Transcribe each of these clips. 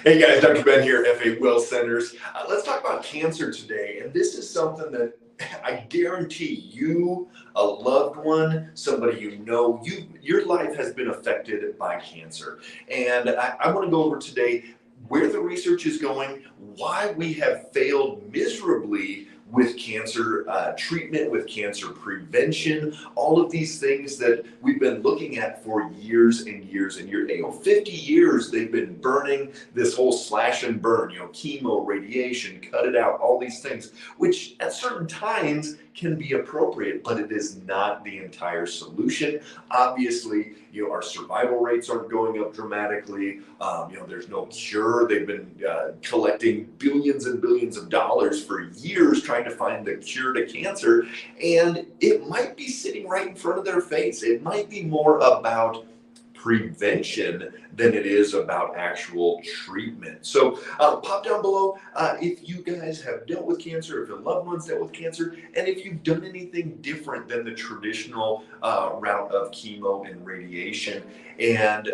Hey guys, Dr. Ben here, FA Well Centers. Let's talk about cancer today. And this is something that I guarantee you, a loved one, somebody your life has been affected by cancer. And I want to go over today where the research is going, why we have failed miserably with cancer treatment, with cancer prevention, all of these things that we've been looking at for years and years and years. 50 years they've been burning this whole slash and burn, chemo, radiation, cut it out, all these things, which at certain times can be appropriate, but it is not the entire solution. Obviously, our survival rates aren't going up dramatically. There's no cure. They've been collecting billions and billions of dollars for years trying to find the cure to cancer, and it might be sitting right in front of their face. It might be more about prevention than it is about actual treatment. So pop down below if you guys have dealt with cancer, if your loved ones dealt with cancer, and if you've done anything different than the traditional route of chemo and radiation, and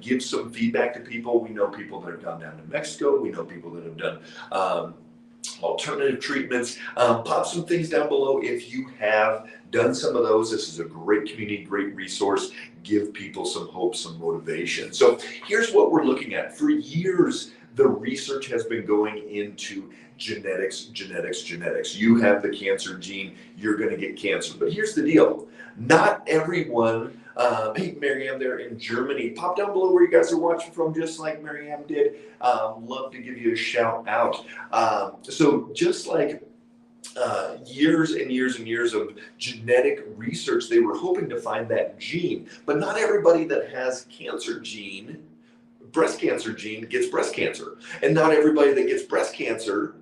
give some feedback to people. We know people that have gone down to Mexico. We know people that have done alternative treatments. Pop some things down below if you have done some of those. This is a great community, great resource. Give people some hope, some motivation. So here's what we're looking at. For years, the research has been going into genetics. You have the cancer gene, you're going to get cancer. But here's the deal. Not everyone, hey, Marianne there in Germany, pop down below where you guys are watching from, just like Marianne did. Love to give you a shout out. So just like years and years and years of genetic research, they were hoping to find that gene. But not everybody that has breast cancer gene, gets breast cancer. And not everybody that gets breast cancer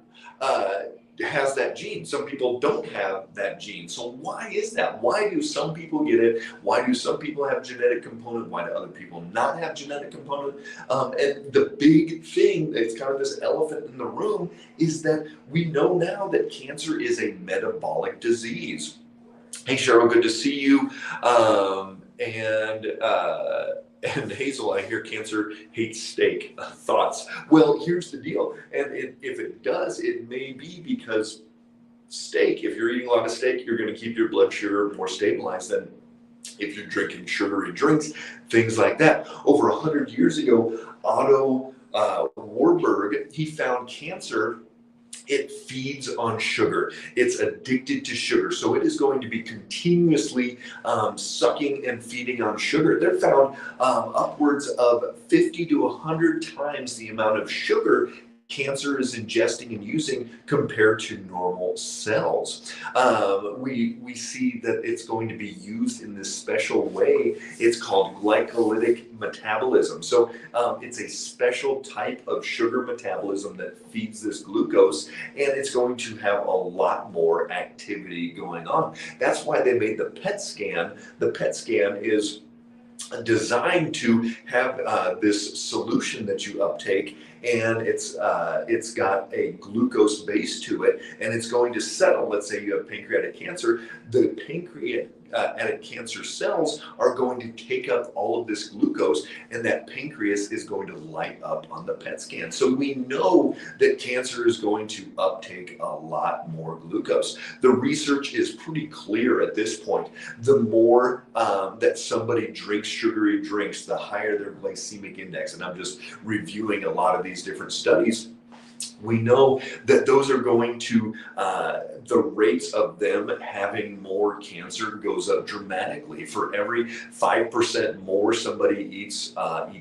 has that gene. Some people don't have that gene. So why is that? Why do some people get it? Why do some people have genetic component? Why do other people not have genetic component? And the big thing, it's kind of this elephant in the room, is that we know now that cancer is a metabolic disease. Hey Cheryl, good to see you. And Hazel, I hear cancer hates steak. Thoughts? Well, here's the deal. And if it does, it may be because steak, if you're eating a lot of steak, you're going to keep your blood sugar more stabilized than if you're drinking sugary drinks, things like that. Over 100 years ago, Otto Warburg, he found cancer. It feeds on sugar. It's addicted to sugar. So it is going to be continuously sucking and feeding on sugar. They're found upwards of 50 to 100 times the amount of sugar cancer is ingesting and using compared to normal cells. We see that it's going to be used in this special way. It's called glycolytic metabolism. So it's a special type of sugar metabolism that feeds this glucose, and it's going to have a lot more activity going on. That's why they made the PET scan. The PET scan is designed to have this solution that you uptake, and it's got a glucose base to it, and it's going to settle. Let's say you have pancreatic cancer. The pancreatic cancer cells are going to take up all of this glucose, and that pancreas is going to light up on the PET scan. So we know that cancer is going to uptake a lot more glucose. The research is pretty clear at this point. The more that somebody drinks sugary drinks, the higher their glycemic index. And I'm just reviewing a lot of these different studies. We know that those are going to, the rates of them having more cancer goes up dramatically. For every 5% more somebody eats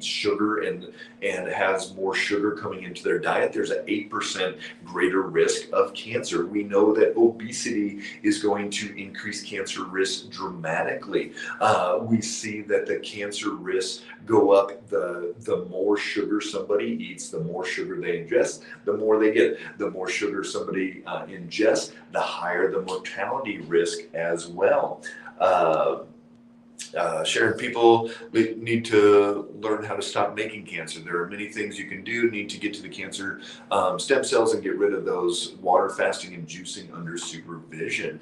sugar and has more sugar coming into their diet, there's an 8% greater risk of cancer. We know that obesity is going to increase cancer risk dramatically. We see that the cancer risks go up the more sugar somebody eats, the more sugar they ingest, the more they get. The more sugar somebody ingests, the higher the mortality risk as well. Sharon, people need to learn how to stop making cancer. There are many things you can do. Need to get to the cancer stem cells and get rid of those. Water fasting and juicing under supervision.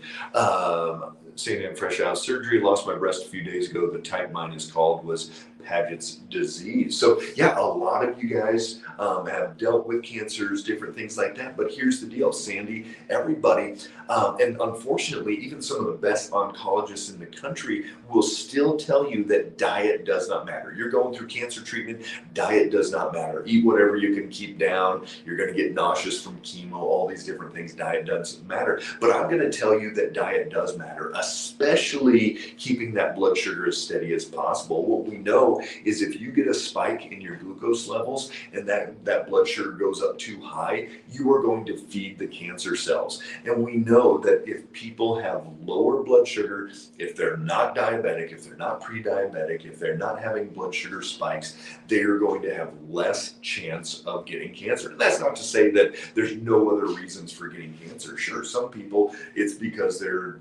St. Anne fresh out of surgery, lost my breast a few days ago. The type mine is called was Paget's disease. So yeah, a lot of you guys have dealt with cancers, different things like that. But here's the deal, Sandy, everybody, and unfortunately, even some of the best oncologists in the country will still tell you that diet does not matter. You're going through cancer treatment, diet does not matter. Eat whatever you can keep down. You're going to get nauseous from chemo, all these different things. Diet doesn't matter. But I'm going to tell you that diet does matter, especially keeping that blood sugar as steady as possible. What we know is if you get a spike in your glucose levels and that blood sugar goes up too high, you are going to feed the cancer cells. And we know that if people have lower blood sugar, if they're not diabetic, if they're not pre-diabetic, if they're not having blood sugar spikes, they are going to have less chance of getting cancer. And that's not to say that there's no other reasons for getting cancer. Sure, some people it's because they're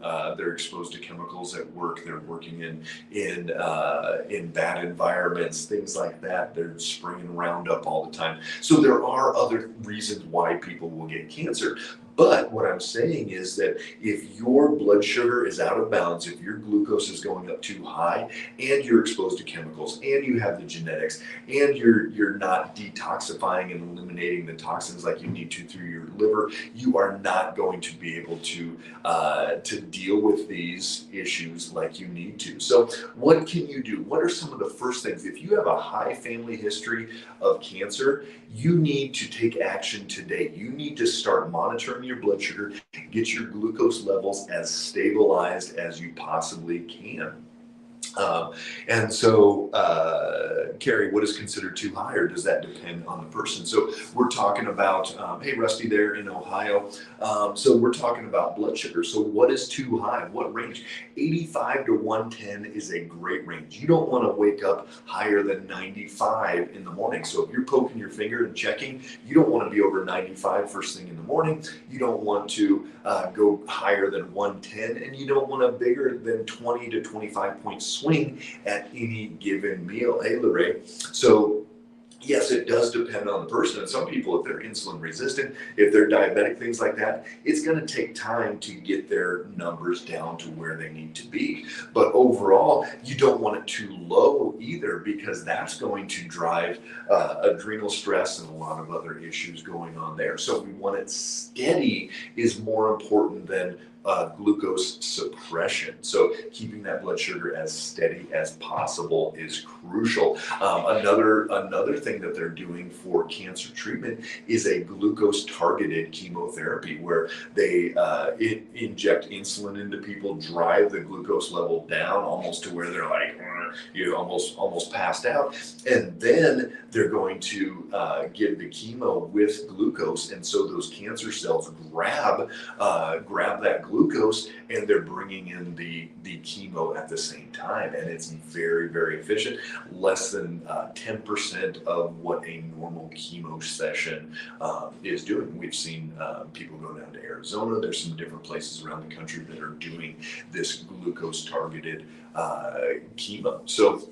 exposed to chemicals at work. They're working in bad environments, things like that. They're spraying Roundup all the time. So there are other reasons why people will get cancer. But what I'm saying is that if your blood sugar is out of balance, if your glucose is going up too high, and you're exposed to chemicals, and you have the genetics, and you're not detoxifying and eliminating the toxins like you need to through your liver, you are not going to be able to deal with these issues like you need to. So what can you do? What are some of the first things? If you have a high family history of cancer, you need to take action today. You need to start monitoring your blood sugar, get your glucose levels as stabilized as you possibly can. And so, Carrie, what is considered too high, or does that depend on the person? So we're talking about, hey, Rusty there in Ohio. So we're talking about blood sugar. So what is too high? What range? 85 to 110 is a great range. You don't want to wake up higher than 95 in the morning. So if you're poking your finger and checking, you don't want to be over 95 first thing in the morning. You don't want to go higher than 110, and you don't want a bigger than 20 to 25 point swing at any given meal. Hey, Lorraine. So yes, it does depend on the person. And some people, if they're insulin resistant, if they're diabetic, things like that, it's going to take time to get their numbers down to where they need to be. But overall, you don't want it too low either, because that's going to drive adrenal stress and a lot of other issues going on there. So we want it steady is more important than glucose suppression. So keeping that blood sugar as steady as possible is crucial. Another thing that they're doing for cancer treatment is a glucose targeted chemotherapy, where they inject insulin into people, drive the glucose level down almost to where they're like, you almost passed out, and then they're going to give the chemo with glucose, and so those cancer cells grab that glucose, and they're bringing in the chemo at the same time, and it's very, very efficient. Less than 10% of what a normal chemo session is doing. We've seen people go down to Arizona. There's some different places around the country that are doing this glucose targeted chemo. So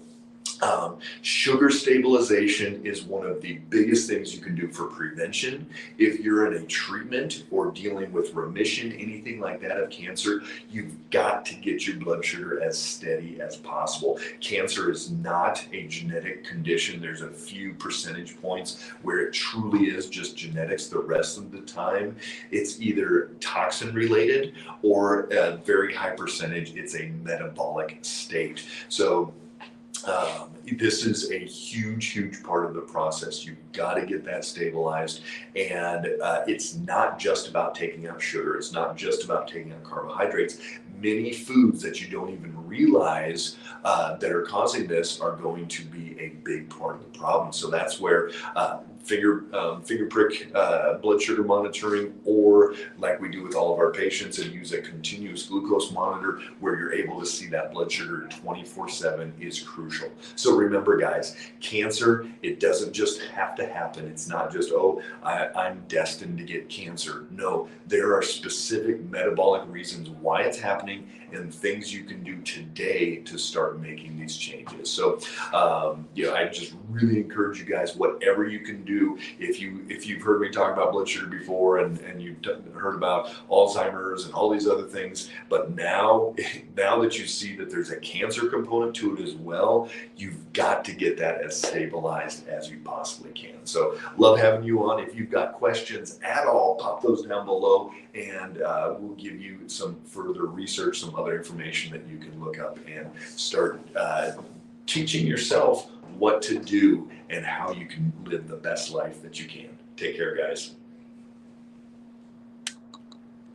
sugar stabilization is one of the biggest things you can do for prevention. If you're in a treatment or dealing with remission, anything like that of cancer, you've got to get your blood sugar as steady as possible. Cancer is not a genetic condition. There's a few percentage points where it truly is just genetics. The rest of the time, it's either toxin related, or a very high percentage, it's a metabolic state. So this is a huge part of the process. You've got to get that stabilized, and it's not just about taking out sugar. It's not just about taking out carbohydrates. Many foods that you don't even realize that are causing this are going to be a big part of the problem. So that's where finger prick blood sugar monitoring, or like we do with all of our patients and use a continuous glucose monitor where you're able to see that blood sugar 24/7 is crucial. So remember, guys, cancer, it doesn't just have to happen. It's not just, oh, I'm destined to get cancer. No, there are specific metabolic reasons why it's happening and things you can do today to start making these changes. So I just really encourage you guys, whatever you can do do. If you've heard me talk about blood sugar before, and you've heard about Alzheimer's and all these other things, but now that you see that there's a cancer component to it as well, you've got to get that as stabilized as you possibly can. So love having you on. If you've got questions at all, pop those down below, and we'll give you some further research, some other information that you can look up and start teaching yourself what to do and how you can live the best life that you can. Take care, guys.